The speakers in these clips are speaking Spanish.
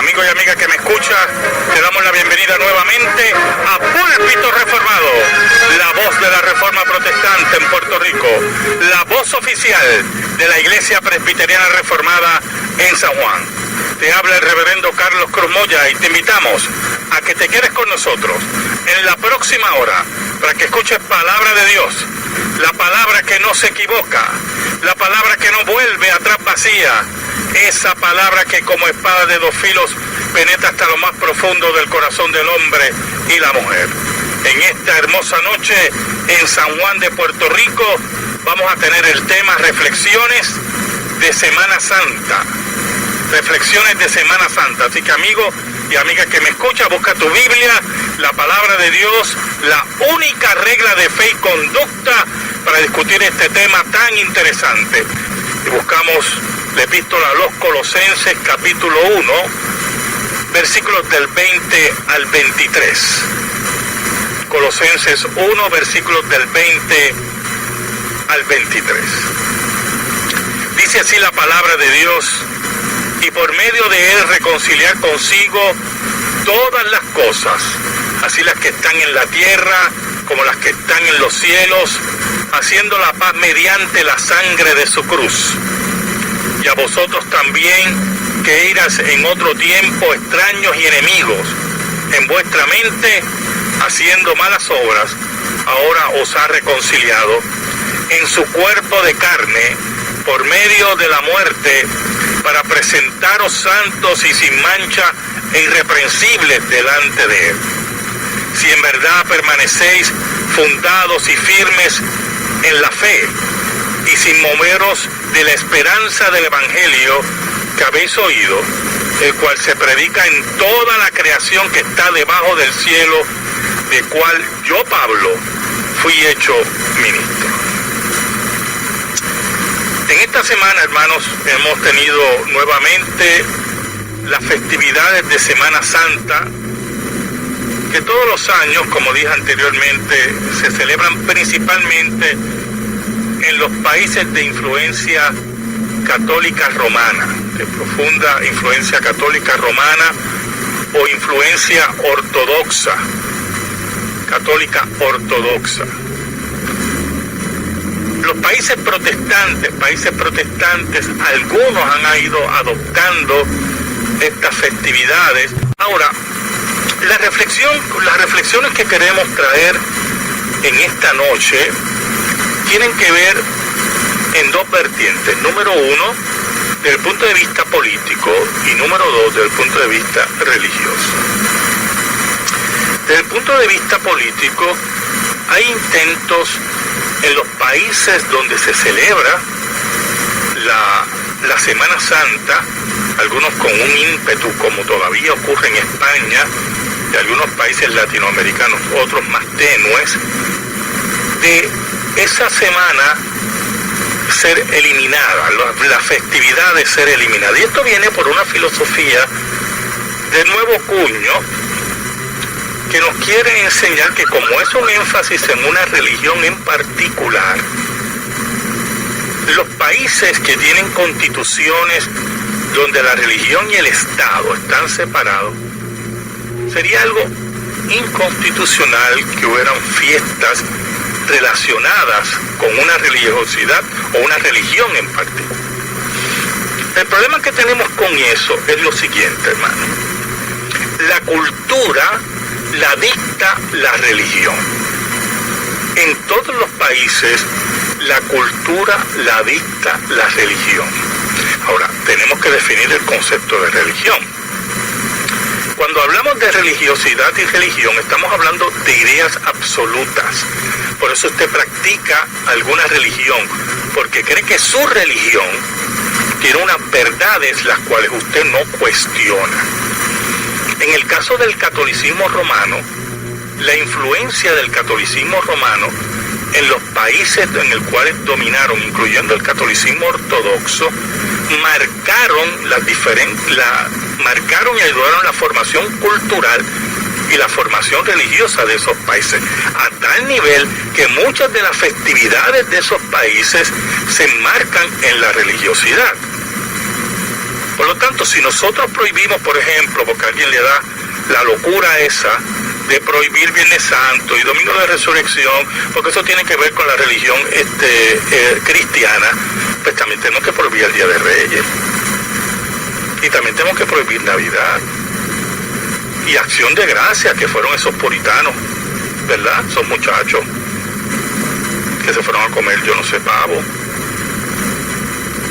Amigo y amiga que me escucha, te damos la bienvenida nuevamente a Púlpito Reformado, la voz de la Reforma Protestante en Puerto Rico, la voz oficial de la Iglesia Presbiteriana Reformada en San Juan. Te habla el reverendo Carlos Cruz Moya y te invitamos a que te quedes con nosotros en la próxima hora para que escuches palabra de Dios, la palabra que no se equivoca, la palabra que no vuelve atrás vacía, esa palabra que como espada de dos filos penetra hasta lo más profundo del corazón del hombre y la mujer. En esta hermosa noche en San Juan de Puerto Rico vamos a tener el tema Reflexiones de Semana Santa. Reflexiones de Semana Santa. Así que amigo y amiga que me escucha, busca tu Biblia, la palabra de Dios, la única regla de fe y conducta para discutir este tema tan interesante. Y buscamos la epístola a los Colosenses, capítulo 1, versículos del 20 al 23. Colosenses 1, versículos del 20 al 23. Dice así la palabra de Dios: y por medio de él reconciliar consigo todas las cosas, así las que están en la tierra como las que están en los cielos, haciendo la paz mediante la sangre de su cruz. Y a vosotros también, que eras en otro tiempo extraños y enemigos en vuestra mente, haciendo malas obras, ahora os ha reconciliado en su cuerpo de carne por medio de la muerte, para presentaros santos y sin mancha e irreprensibles delante de él. Si en verdad permanecéis fundados y firmes en la fe, y sin moveros de la esperanza del Evangelio que habéis oído, el cual se predica en toda la creación que está debajo del cielo, de cual yo, Pablo, fui hecho ministro. En esta semana, hermanos, hemos tenido nuevamente las festividades de Semana Santa, que todos los años, como dije anteriormente, se celebran principalmente en los países de influencia católica romana, de profunda influencia católica romana o influencia ortodoxa, católica ortodoxa. Los países protestantes, algunos han ido adoptando estas festividades. Ahora, las reflexiones que queremos traer en esta noche tienen que ver en dos vertientes. Número uno, desde el punto de vista político, y número dos, desde el punto de vista religioso. Desde el punto de vista político, hay intentos en los países donde se celebra la Semana Santa, algunos con un ímpetu, como todavía ocurre en España y algunos países latinoamericanos, otros más tenues, de esa semana ser eliminada, la festividad de ser eliminada. Y esto viene por una filosofía de nuevo cuño que nos quiere enseñar que, como es un énfasis en una religión en particular, los países que tienen constituciones donde la religión y el Estado están separados, sería algo inconstitucional que hubieran fiestas relacionadas con una religiosidad o una religión en particular. El problema que tenemos con eso es lo siguiente, hermano. La cultura la dicta la religión. En todos los países, la cultura la dicta la religión. Ahora, tenemos que definir el concepto de religión. Cuando hablamos de religiosidad y religión, estamos hablando de ideas absolutas. Por eso usted practica alguna religión, porque cree que su religión tiene unas verdades las cuales usted no cuestiona. En el caso del catolicismo romano, la influencia del catolicismo romano en los países en los cuales dominaron, incluyendo el catolicismo ortodoxo, marcaron marcaron y ayudaron a la formación cultural y la formación religiosa de esos países, a tal nivel que muchas de las festividades de esos países se enmarcan en la religiosidad. Por lo tanto, si nosotros prohibimos, por ejemplo, porque a alguien le da la locura esa de prohibir Viernes Santo y Domingo de Resurrección, porque eso tiene que ver con la religión cristiana, pues también tenemos que prohibir el Día de Reyes. Y también tenemos que prohibir Navidad. Y Acción de Gracias, que fueron esos puritanos, ¿verdad? Esos muchachos que se fueron a comer, yo no sé, pavo.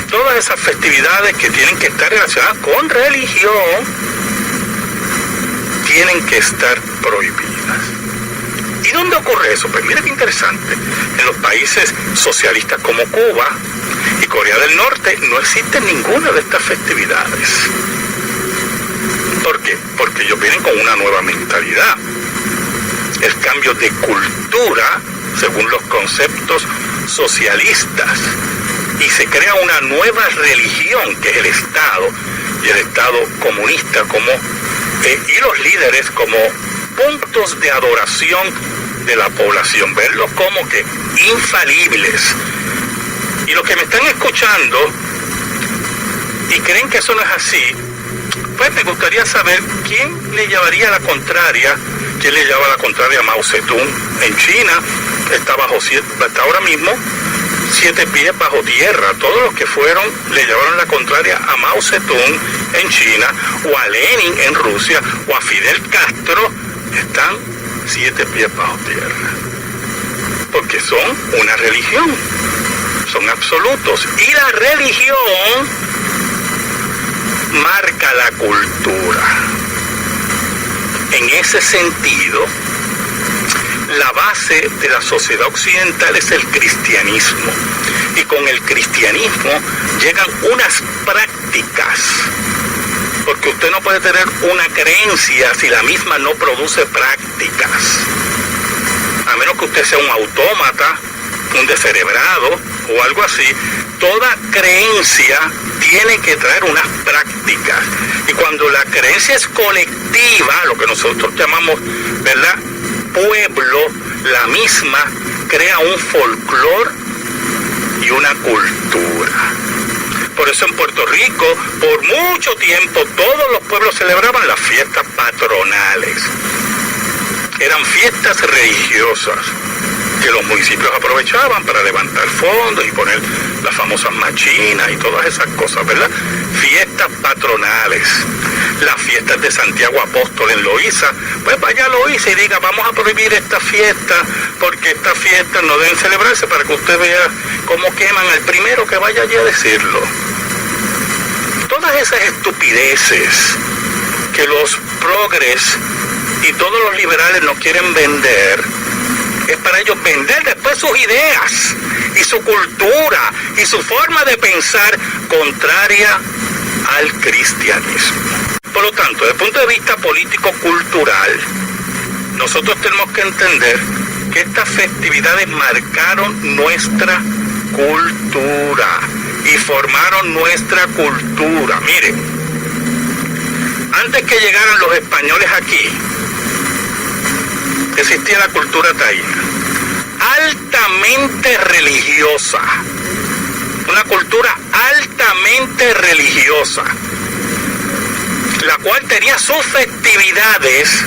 Todas esas festividades que tienen que estar relacionadas con religión tienen que estar prohibidas. ¿Y dónde ocurre eso? Pues mira qué interesante. En los países socialistas como Cuba y Corea del Norte no existen ninguna de estas festividades. ¿Por qué? Porque ellos vienen con una nueva mentalidad. El cambio de cultura según los conceptos socialistas. Y se crea una nueva religión que es el Estado, y el Estado comunista y los líderes como puntos de adoración de la población, verlos como que infalibles. Y los que me están escuchando y creen que eso no es así, pues me gustaría saber quién le llevaría la contraria, quién le lleva la contraria a Mao Zedong. En China está ahora mismo 7 pies bajo tierra. Todos los que fueron le llevaron la contraria a Mao Zedong en China, o a Lenin en Rusia, o a Fidel Castro, están 7 pies bajo tierra. Porque son una religión, son absolutos. Y la religión marca la cultura. En ese sentido, la base de la sociedad occidental es el cristianismo. Y con el cristianismo llegan unas prácticas. Porque usted no puede tener una creencia si la misma no produce prácticas. A menos que usted sea un autómata, un descerebrado o algo así. Toda creencia tiene que traer unas prácticas. Y cuando la creencia es colectiva, lo que nosotros llamamos, ¿verdad?, pueblo, la misma crea un folclore y una cultura. Por eso en Puerto Rico, por mucho tiempo, todos los pueblos celebraban las fiestas patronales. Eran fiestas religiosas que los municipios aprovechaban para levantar fondos y poner las famosas machinas y todas esas cosas, ¿verdad? Fiestas patronales. Las fiestas de Santiago Apóstol en Loíza, pues vaya a Loíza y diga, vamos a prohibir esta fiesta, porque estas fiestas no deben celebrarse, para que usted vea cómo queman al primero que vaya allí a decirlo. Todas esas estupideces que los progres y todos los liberales nos quieren vender, es para ellos vender después sus ideas y su cultura y su forma de pensar contraria al cristianismo. Por lo tanto, desde el punto de vista político-cultural, nosotros tenemos que entender que estas festividades marcaron nuestra cultura y formaron nuestra cultura. Miren, antes que llegaran los españoles aquí, existía la cultura taína, altamente religiosa, una cultura altamente religiosa, la cual tenía sus festividades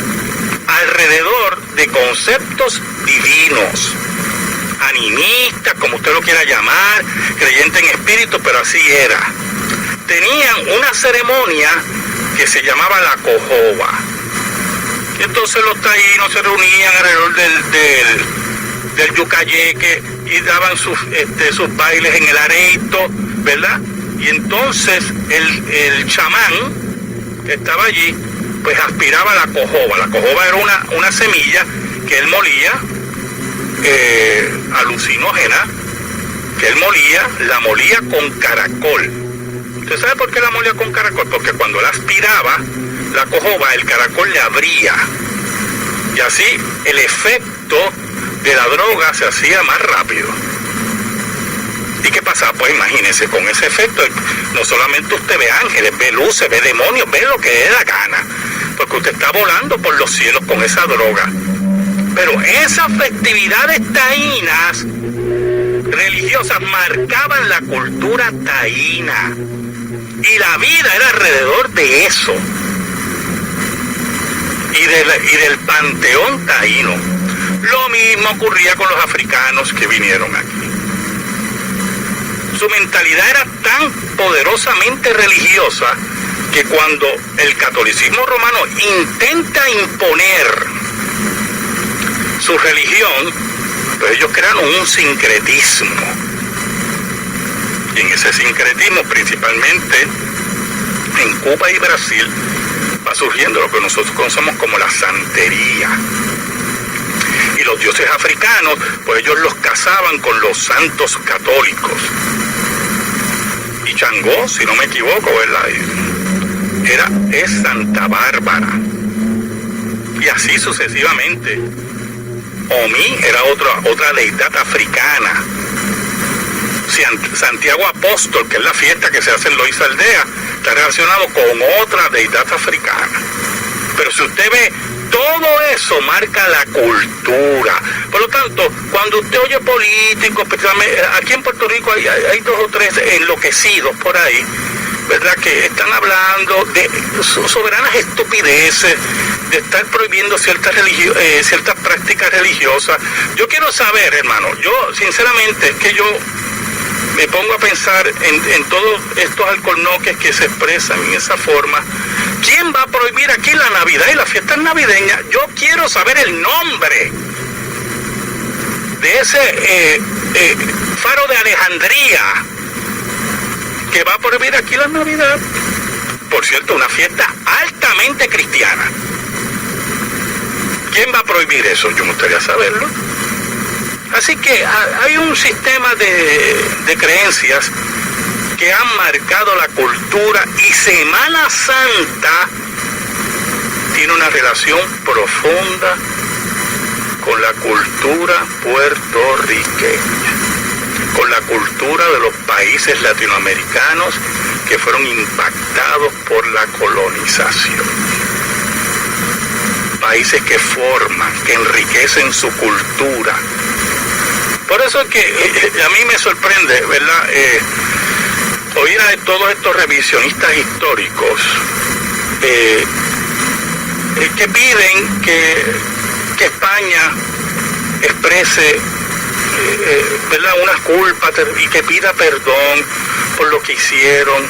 alrededor de conceptos divinos, animistas, como usted lo quiera llamar, creyente en espíritu, pero así era. Tenían una ceremonia que se llamaba la cojoba. Y entonces los taínos se reunían alrededor del yucayeque y daban sus bailes en el areito, ¿verdad? Y entonces el chamán que estaba allí, pues aspiraba la cojoba. La cojoba era una semilla que él molía, alucinógena, que él la molía con caracol. ¿Usted sabe por qué la molía con caracol? Porque cuando él aspiraba la cojoba, el caracol le abría. Y así el efecto de la droga se hacía más rápido. ¿Y qué pasaba? Pues imagínense, con ese efecto, no solamente usted ve ángeles, ve luces, ve demonios, ve lo que le dé la gana, porque usted está volando por los cielos con esa droga. Pero esas festividades taínas religiosas marcaban la cultura taína Y la vida era alrededor de eso. Y del panteón taíno. Lo mismo ocurría con los africanos que vinieron aquí. Su mentalidad era tan poderosamente religiosa que cuando el catolicismo romano intenta imponer su religión, pues ellos crearon un sincretismo. Y en ese sincretismo, principalmente en Cuba y Brasil, va surgiendo lo que nosotros conocemos como la santería. Y los dioses africanos, pues ellos los casaban con los santos católicos. Y Changó, si no me equivoco, ¿verdad?, es Santa Bárbara. Y así sucesivamente. Omi era otra deidad africana. Santiago Apóstol, que es la fiesta que se hace en Loíza Aldea, está relacionado con otra deidad africana. Pero si usted ve, todo eso marca la cultura. Por lo tanto, cuando usted oye políticos, especialmente aquí en Puerto Rico hay 2 o 3 enloquecidos por ahí, ¿verdad?, que están hablando de soberanas estupideces, de estar prohibiendo ciertas prácticas religiosas. Yo quiero saber, hermano, yo sinceramente es que yo me pongo a pensar en todos estos alcornoques que se expresan en esa forma. ¿Quién va a prohibir aquí la Navidad y las fiestas navideñas? Yo quiero saber el nombre de ese faro de Alejandría que va a prohibir aquí la Navidad. Por cierto, una fiesta altamente cristiana. ¿Quién va a prohibir eso? Yo me gustaría saberlo. Así que hay un sistema de creencias que han marcado la cultura, y Semana Santa tiene una relación profunda con la cultura puertorriqueña, con la cultura de los países latinoamericanos que fueron impactados por la colonización. Países que forman, que enriquecen su cultura. Por eso es que a mí me sorprende, ¿verdad?, oír a todos estos revisionistas históricos que piden que España exprese, ¿verdad?, unas culpas y que pida perdón por lo que hicieron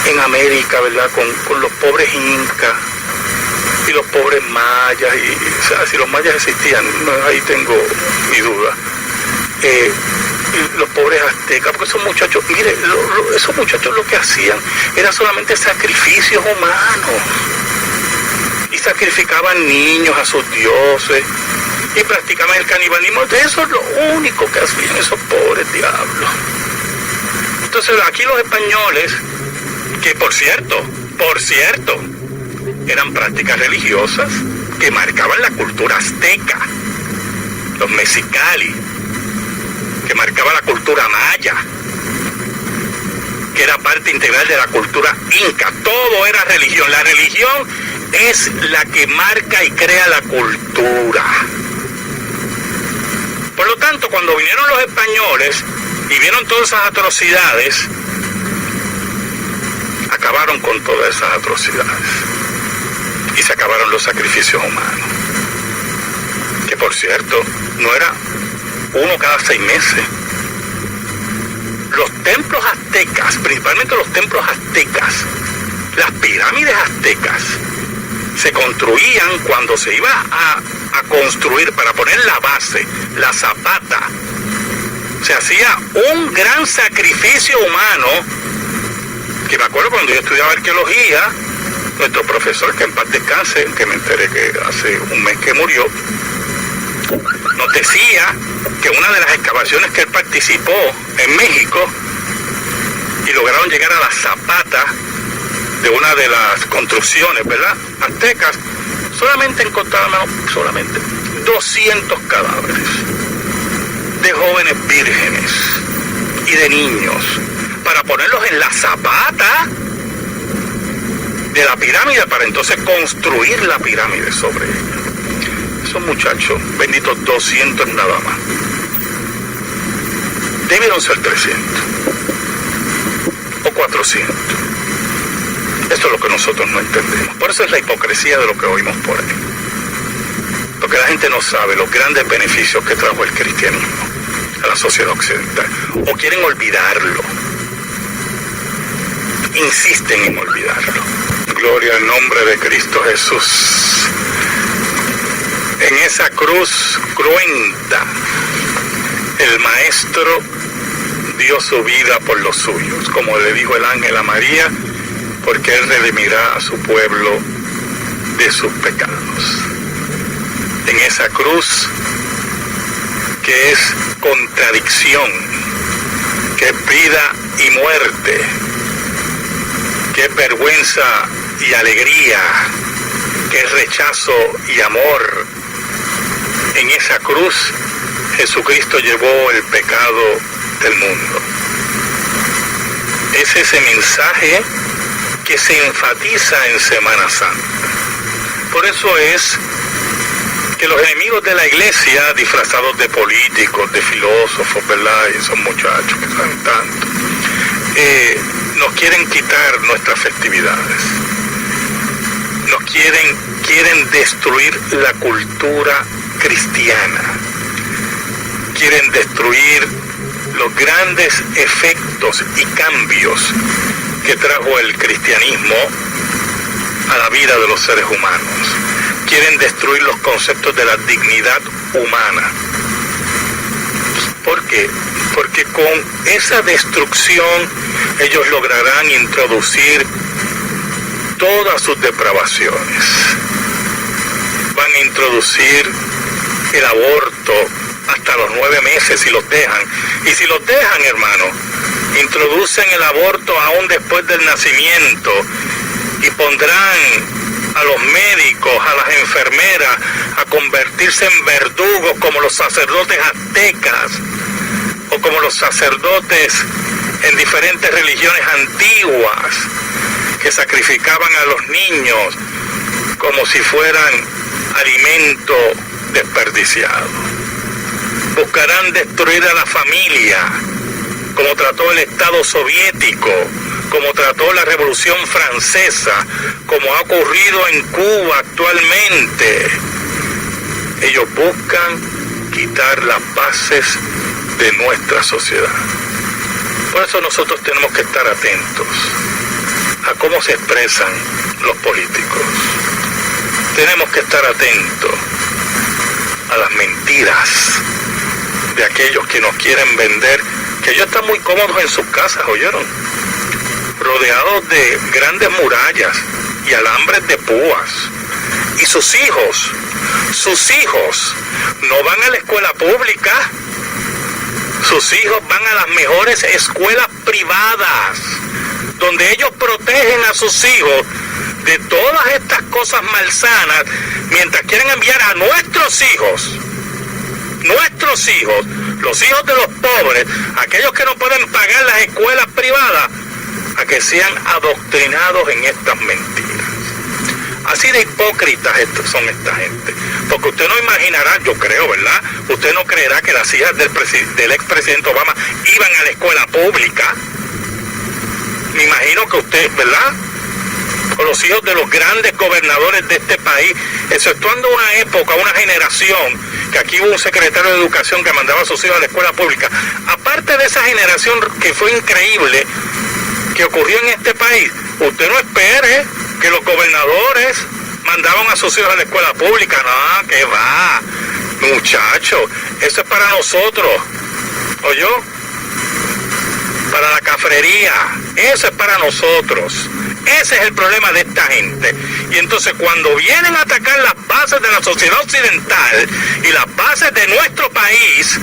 en América, ¿verdad?, con los pobres incas y los pobres mayas, o sea, si los mayas existían, ahí tengo mi duda. Los pobres aztecas, porque esos muchachos, mire, esos muchachos lo que hacían era solamente sacrificios humanos, y sacrificaban niños a sus dioses, y practicaban el canibalismo. Eso es lo único que hacían esos pobres diablos. Entonces aquí los españoles, que por cierto, eran prácticas religiosas que marcaban la cultura azteca, los mexicali, que marcaba la cultura maya, que era parte integral de la cultura inca. Todo era religión. La religión es la que marca y crea la cultura. Por lo tanto, cuando vinieron los españoles y vieron todas esas atrocidades, acabaron con todas esas atrocidades. Y se acabaron los sacrificios humanos. Que por cierto, no era uno cada 6 meses. Los templos aztecas, principalmente los templos aztecas, las pirámides aztecas, se construían cuando se iba a construir para poner la base, la zapata. Se hacía un gran sacrificio humano, que me acuerdo cuando yo estudiaba arqueología, nuestro profesor, que en paz descanse, que me enteré que hace un mes que murió, nos decía que una de las excavaciones que él participó en México, y lograron llegar a la zapata de una de las construcciones, ¿verdad?, aztecas, solamente encontraron 200 cadáveres de jóvenes vírgenes y de niños, para ponerlos en la zapata de la pirámide, para entonces construir la pirámide sobre ella. Esos muchachos, benditos, 200 nada más. Debieron ser 300. 400. Esto es lo que nosotros no entendemos. Por eso es la hipocresía de lo que oímos por ahí. Porque la gente no sabe los grandes beneficios que trajo el cristianismo a la sociedad occidental. O quieren olvidarlo. Insisten en olvidarlo. Gloria al nombre de Cristo Jesús. En esa cruz cruenta, el Maestro dio su vida por los suyos, como le dijo el ángel a María, porque Él redimirá a su pueblo de sus pecados. En esa cruz, que es contradicción, que es vida y muerte, que es vergüenza y alegría, que es rechazo y amor. En esa cruz, Jesucristo llevó el pecado del mundo. Es ese mensaje que se enfatiza en Semana Santa. Por eso es que los enemigos de la iglesia, disfrazados de políticos, de filósofos, ¿verdad? Y esos muchachos que saben tanto, nos quieren quitar nuestras festividades. Nos quieren destruir la cultura cristiana. Quieren destruir los grandes efectos y cambios que trajo el cristianismo a la vida de los seres humanos. Quieren destruir los conceptos de la dignidad humana. ¿Por qué? Porque con esa destrucción ellos lograrán introducir todas sus depravaciones. Van a introducir el aborto hasta los 9 meses si los dejan. Y si los dejan, hermano, introducen el aborto aún después del nacimiento y pondrán a los médicos, a las enfermeras, a convertirse en verdugos como los sacerdotes aztecas o como los sacerdotes en diferentes religiones antiguas que sacrificaban a los niños como si fueran alimento desperdiciado. Buscarán destruir a la familia, como trató el Estado soviético, como trató la Revolución Francesa, como ha ocurrido en Cuba actualmente. Ellos buscan quitar las bases de nuestra sociedad. Por eso nosotros tenemos que estar atentos a cómo se expresan los políticos. Tenemos que estar atentos a las mentiras de aquellos que nos quieren vender, que ellos están muy cómodos en sus casas, ¿oyeron? Rodeados de grandes murallas y alambres de púas. Y sus hijos no van a la escuela pública, sus hijos van a las mejores escuelas privadas, donde ellos protegen a sus hijos de todas estas cosas malsanas, mientras quieren enviar a nuestros hijos, los hijos de los pobres, aquellos que no pueden pagar las escuelas privadas, a que sean adoctrinados en estas mentiras. Así de hipócritas son esta gente. Porque usted no imaginará, yo creo, ¿verdad? Usted no creerá que las hijas del expresidente Obama iban a la escuela pública. Me imagino que usted, ¿verdad? O los hijos de los grandes gobernadores de este país, exceptuando una época, una generación, que aquí hubo un secretario de Educación que mandaba a sus hijos a la escuela pública. Aparte de esa generación que fue increíble, que ocurrió en este país, usted no espere que los gobernadores mandaban a sus hijos a la escuela pública. No, que va, muchacho, eso es para nosotros, ¿oyó? Para la cafrería, eso es para nosotros. Ese es el problema de esta gente. Y entonces cuando vienen a atacar las bases de la sociedad occidental y las bases de nuestro país,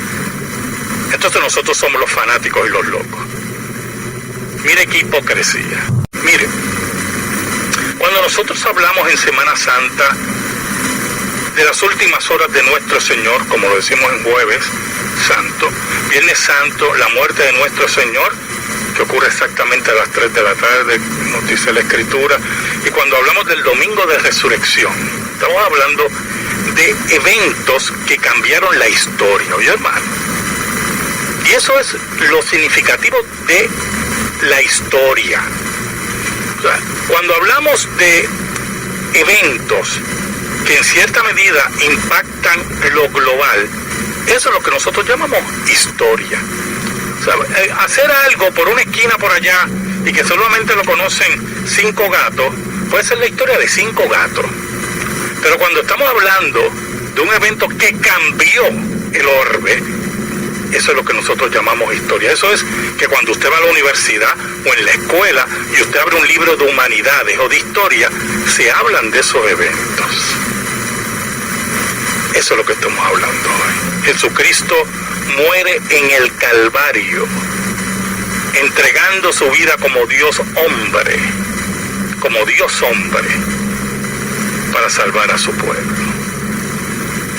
entonces nosotros somos los fanáticos y los locos. Mire qué hipocresía. Mire, cuando nosotros hablamos en Semana Santa de las últimas horas de nuestro Señor, como lo decimos en Jueves Santo, Viernes Santo, la muerte de nuestro Señor, que ocurre exactamente a las 3 de la tarde, nos dice la Escritura, y cuando hablamos del Domingo de Resurrección, estamos hablando de eventos que cambiaron la historia, ¿oye, hermano? Y eso es lo significativo de la historia. O sea, cuando hablamos de eventos que en cierta medida impactan lo global, eso es lo que nosotros llamamos historia. O sea, hacer algo por una esquina por allá y que solamente lo conocen 5 gatos, puede ser la historia de 5 gatos. Pero cuando estamos hablando de un evento que cambió el orbe, eso es lo que nosotros llamamos historia. Eso es que cuando usted va a la universidad o en la escuela y usted abre un libro de humanidades o de historia, se hablan de esos eventos. Eso es lo que estamos hablando hoy. Jesucristo muere en el Calvario, entregando su vida como Dios hombre, para salvar a su pueblo.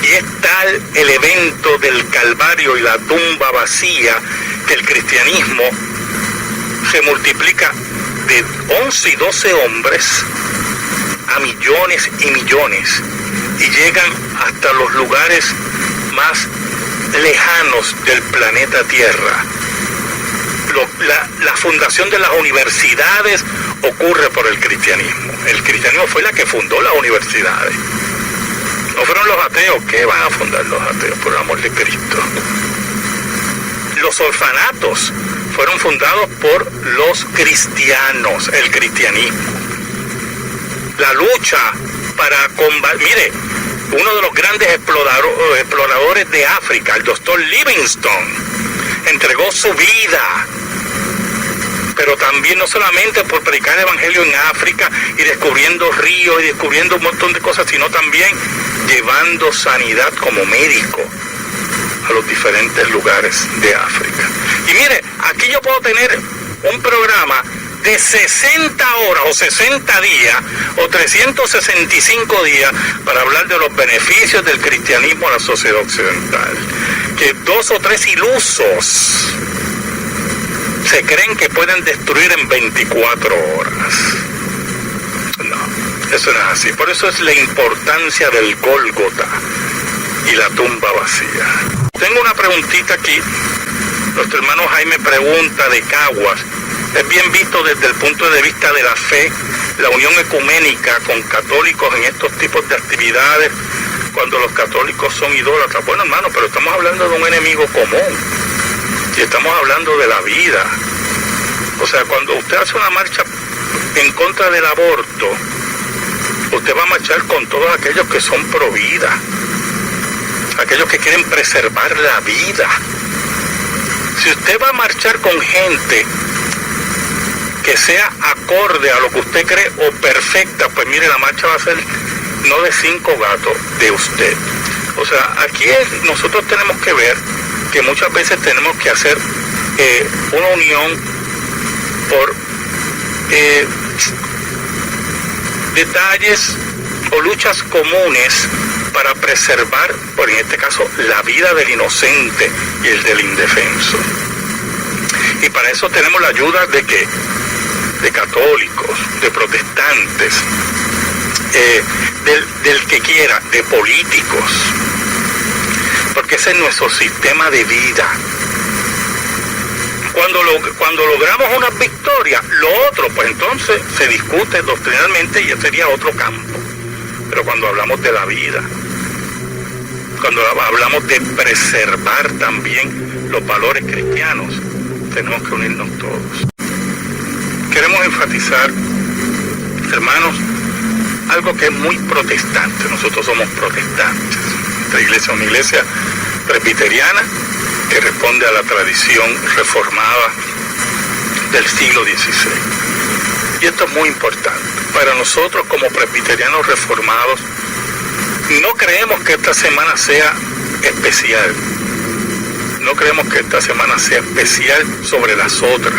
Y es tal el evento del Calvario y la tumba vacía que el cristianismo se multiplica de 11 y 12 hombres a millones y millones y llegan hasta los lugares más lejanos del planeta Tierra. La fundación de las universidades ocurre por el cristianismo. El cristianismo fue la que fundó las universidades. No fueron los ateos. ¿Qué van a fundar los ateos, por el amor de Cristo? Los orfanatos fueron fundados por los cristianos, el cristianismo. La lucha para combatir... Mire, uno de los grandes exploradores de África, el doctor Livingstone, entregó su vida, pero también no solamente por predicar el evangelio en África y descubriendo ríos y descubriendo un montón de cosas, sino también llevando sanidad como médico a los diferentes lugares de África. Y mire, aquí yo puedo tener un programa de 60 horas o 60 días o 365 días para hablar de los beneficios del cristianismo a la sociedad occidental. Que 2 o 3 ilusos se creen que pueden destruir en 24 horas. No, eso no es así. Por eso es la importancia del Gólgota y la tumba vacía. Tengo una preguntita aquí. Nuestro hermano Jaime pregunta de Caguas. Es bien visto desde el punto de vista de la fe, la unión ecuménica con católicos en estos tipos de actividades, cuando los católicos son idólatras. Bueno, hermano, pero estamos hablando de un enemigo común y estamos hablando de la vida. O sea, cuando usted hace una marcha en contra del aborto, usted va a marchar con todos aquellos que son pro vida, aquellos que quieren preservar la vida. Si usted va a marchar con gente que sea acorde a lo que usted cree o perfecta, pues mire, la marcha va a ser no de 5 gatos, de usted. O sea, aquí nosotros tenemos que ver que muchas veces tenemos que hacer una unión por detalles o luchas comunes para preservar, por en este caso, la vida del inocente y el del indefenso. Y para eso tenemos la ayuda de ¿qué? De católicos, de protestantes, del que quiera, de políticos, porque ese es nuestro sistema de vida. Cuando logramos una victoria, lo otro, pues entonces se discute doctrinalmente y ese sería otro campo. Pero cuando hablamos de la vida, cuando hablamos de preservar también los valores cristianos, tenemos que unirnos todos. Queremos enfatizar, hermanos, algo que es muy protestante. Nosotros somos protestantes. Esta iglesia es una iglesia presbiteriana que responde a la tradición reformada del siglo XVI. Y esto es muy importante. Para nosotros como presbiterianos reformados, no creemos que esta semana sea especial. No creemos que esta semana sea especial sobre las otras,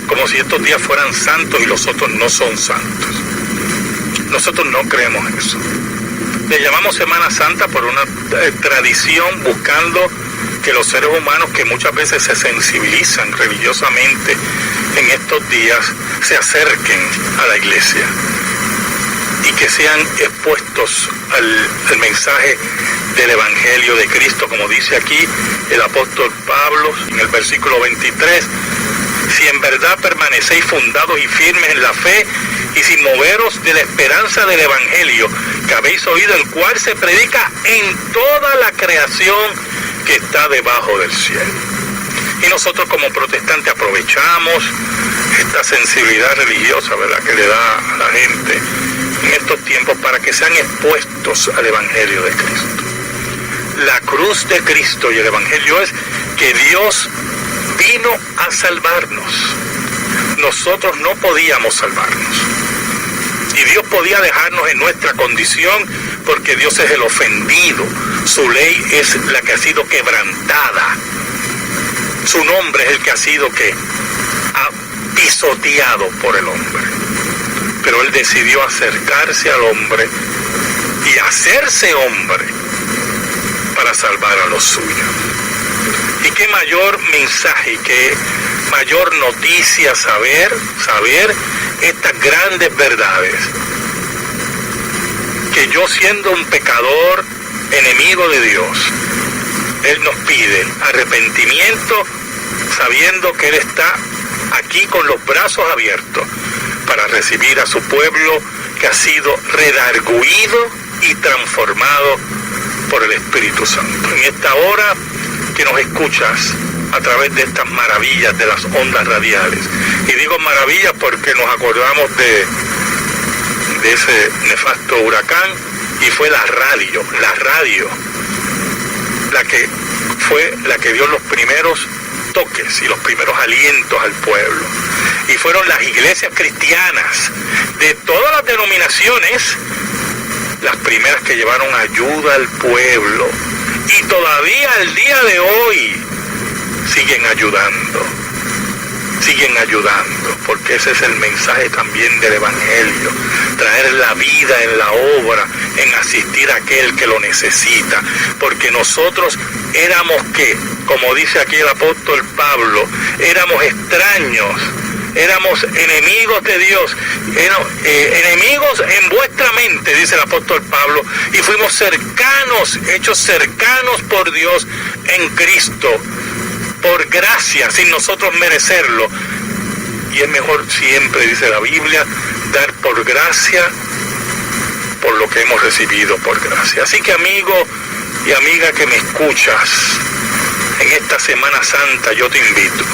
como si estos días fueran santos y los otros no son santos. Nosotros no creemos eso. Le llamamos Semana Santa por una tradición, buscando que los seres humanos que muchas veces se sensibilizan religiosamente en estos días se acerquen a la iglesia y que sean expuestos al mensaje del Evangelio de Cristo, como dice aquí el apóstol Pablo en el versículo 23. Si si en verdad permanecéis fundados y firmes en la fe y sin moveros de la esperanza del Evangelio que habéis oído, el cual se predica en toda la creación que está debajo del cielo. Y nosotros como protestantes aprovechamos esta sensibilidad religiosa, ¿verdad?, que le da a la gente en estos tiempos para que sean expuestos al Evangelio de Cristo. La cruz de Cristo y el Evangelio es que Dios vino a salvarnos. Nosotros no podíamos salvarnos. Y Dios podía dejarnos en nuestra condición porque Dios es el ofendido. Su ley es la que ha sido quebrantada. Su nombre es el que ha sido pisoteado por el hombre. Pero Él decidió acercarse al hombre y hacerse hombre para salvar a los suyos. Y qué mayor mensaje y qué mayor noticia saber estas grandes verdades. Que yo, siendo un pecador, enemigo de Dios, Él nos pide arrepentimiento, sabiendo que Él está aquí con los brazos abiertos para recibir a su pueblo que ha sido redarguido y transformado por el Espíritu Santo. En esta hora que nos escuchas a través de estas maravillas de las ondas radiales, y digo maravillas porque nos acordamos de ese nefasto huracán, y fue la radio la que dio los primeros toques y los primeros alientos al pueblo. Y fueron las iglesias cristianas de todas las denominaciones las primeras que llevaron ayuda al pueblo. Y todavía al día de hoy siguen ayudando, porque ese es el mensaje también del Evangelio, traer la vida en la obra, en asistir a aquel que lo necesita, porque nosotros éramos como dice aquí el apóstol Pablo, éramos extraños, éramos enemigos de Dios, enemigos en vuestra mente, dice el apóstol Pablo, y fuimos hechos cercanos por Dios en Cristo, por gracia, sin nosotros merecerlo. Y es mejor siempre, dice la Biblia, dar por gracia, por lo que hemos recibido por gracia. Así que, amigo y amiga que me escuchas, en esta Semana Santa yo te invito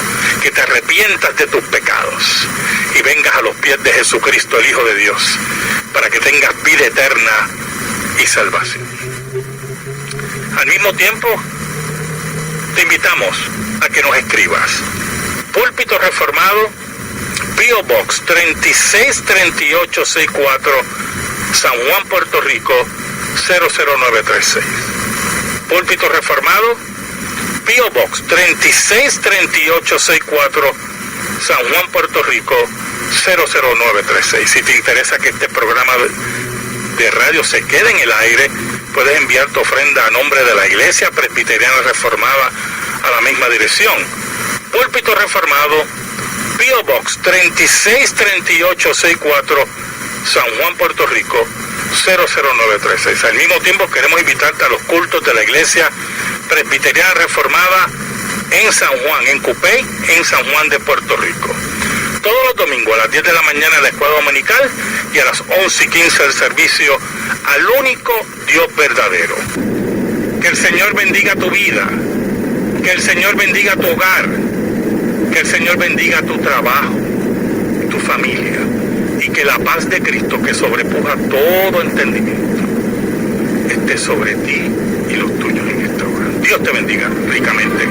que te arrepientas de tus pecados y vengas a los pies de Jesucristo, el Hijo de Dios, para que tengas vida eterna y salvación. Al mismo tiempo, te invitamos a que nos escribas. Púlpito Reformado, P.O. Box 363864, San Juan, Puerto Rico 00936. Púlpito Reformado, P.O. Box 363864, San Juan, Puerto Rico 00936. Si te interesa que este programa de radio se quede en el aire, puedes enviar tu ofrenda a nombre de la Iglesia Presbiteriana Reformada a la misma dirección. Púlpito Reformado, P.O. Box 363864, San Juan, Puerto Rico 00936. Al mismo tiempo queremos invitarte a los cultos de la Iglesia Presbiteriana Reformada en San Juan, en Cupey, en San Juan de Puerto Rico. Todos los domingos a las 10 de la mañana en la escuela dominical y a las 11:15 el servicio al único Dios verdadero. Que el Señor bendiga tu vida, que el Señor bendiga tu hogar, que el Señor bendiga tu trabajo, tu familia, y que la paz de Cristo, que sobrepuja todo entendimiento, esté sobre ti y los tuyos en esta hora. Dios te bendiga ricamente.